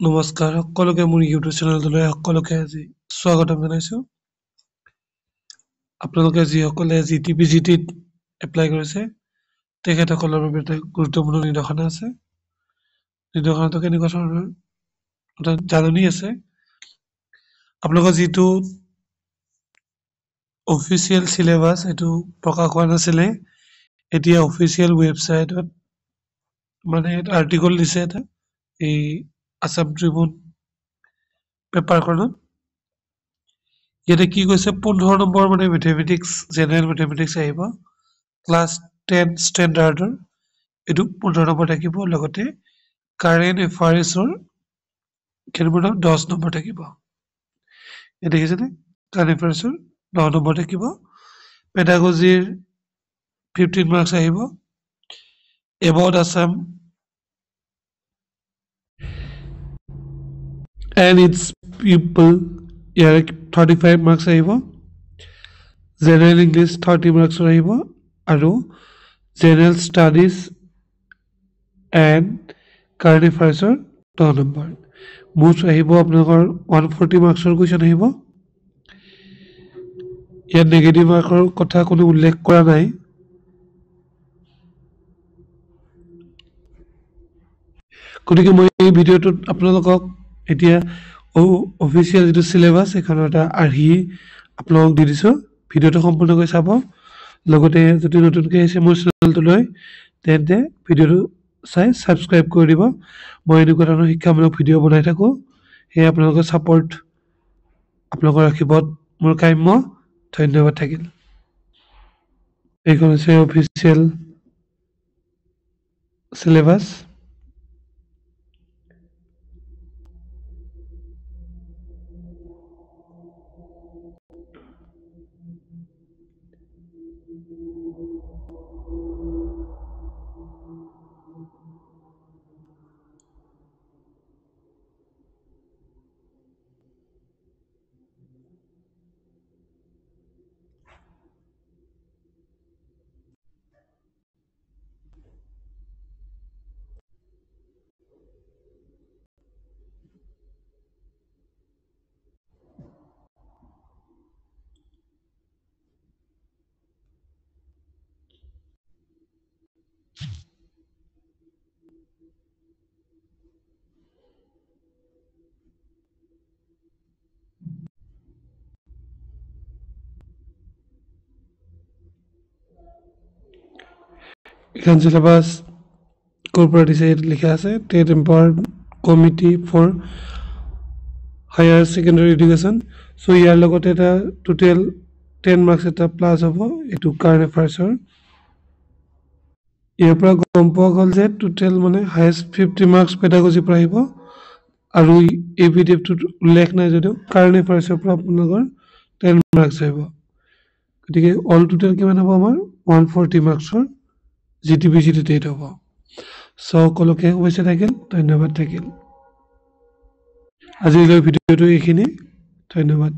নমস্কাৰ সকলোকে মোৰ ইউটিউব চেনেললৈ সকলোকে আজি স্বাগতম জনাইছো। আপোনালোকে যিসকলে জিটিপিজিটিত এপ্লাই কৰিছে তেখেতসকলৰ বাবে এটা গুৰুত্বপূৰ্ণ নিৰ্দেশনা আছে। নিৰ্দেশনাটো কেনেকুৱা ধৰণৰ এটা জাননী আছে। আপোনালোকৰ যিটো অফিচিয়েল চিলেবাছ এইটো প্ৰকাশ হোৱা নাছিলে, এতিয়া অফিচিয়েল ৱেবছাইটত মানে এটা আৰ্টিকল দিছে এটা এই আসাম ট্ৰিবিউন পেপাৰখনত। ইয়াতে কি কৈছে 15 নম্বৰ মানে মেথমেটিক্স জেনেৰেল মেথমেটিক্স আহিব ক্লাছ 10 ষ্টেণ্ডাৰ্ডৰ, এইটো 15 নম্বৰ থাকিব। লগতে কাৰেণ্ট এফেয়াৰ্ছৰ কেনেকুৱা 10 নম্বৰ থাকিব। এই দেখিছেনে, কাৰেণ্ট এফেয়াৰ্ছৰ 10 নম্বৰ থাকিব। পেডাগজিৰ 15 মাৰ্কছ আহিব। About Assam and its people ইয়াৰে 35 মাৰ্কছ আহিব। জেনেৰেল ইংলিছ 30 মাৰ্কছৰ আহিব আৰু জেনেৰেল ষ্টাডিজ এণ্ড কাৰেণ্ট এফেয়াৰ্ছৰ 10 নম্বৰ। মুঠ আহিব আপোনালোকৰ 140 মাৰ্কছৰ কুৱেশ্যন আহিব। ইয়াত নেগেটিভ মাৰ্কৰ কথা কোনো উল্লেখ কৰা নাই। গতিকে মই এই ভিডিঅ'টোত আপোনালোকক এতিয়া অফিচিয়েল যিটো চিলেবাছ সেইখনৰ এটা আৰ্হি আপোনালোকক দি দিছোঁ। ভিডিঅ'টো সম্পূৰ্ণকৈ চাব। লগতে যদি নতুনকৈ আহিছে মোৰ চেনেলটোলৈ তেন্তে ভিডিঅ'টো চাই ছাবস্ক্ৰাইব কৰি দিব। মই এনেকুৱা ধৰণৰ শিক্ষামূলক ভিডিঅ' বনাই থাকোঁ, সেয়ে আপোনালোকৰ ছাপোৰ্ট আপোনালোকৰ আশীৰ্বাদ মোৰ কাম্য। ধন্যবাদ থাকিল। এইখন হৈছে অফিচিয়েল চিলেবাছ। এইখন চিলেবাছ ক'ৰ পৰা দিছে ইয়াত লিখা আছে, state empowered committee for higher secondary education. So' ইয়াৰ লগতে এটা টোটেল 10 মাৰ্কছ এটা প্লাছ হ'ব এইটো কাৰেণ্ট এফেয়াৰ্ছৰ। ইয়াৰ পৰা গম পোৱা গ'ল যে টোটেল মানে হায়েষ্ট 50 মাৰ্কছ পেডাগজিৰ পৰা আহিব আৰু এই ভিডিঅ'টোত উল্লেখ নাই যদিও কাৰেণ্ট এফেয়াৰ্ছৰ পৰা আপোনালোকৰ 10 মাৰ্কছ আহিব। গতিকে অল টোটেল কিমান হ'ব আমাৰ 140 মাৰ্কছৰ জিটিপিজিটিত হ'ব। চ' সকলোকে শুভেচ্ছা থাকিল, ধন্যবাদ থাকিল। আজিলৈ ভিডিঅ'টো এইখিনি, ধন্যবাদ।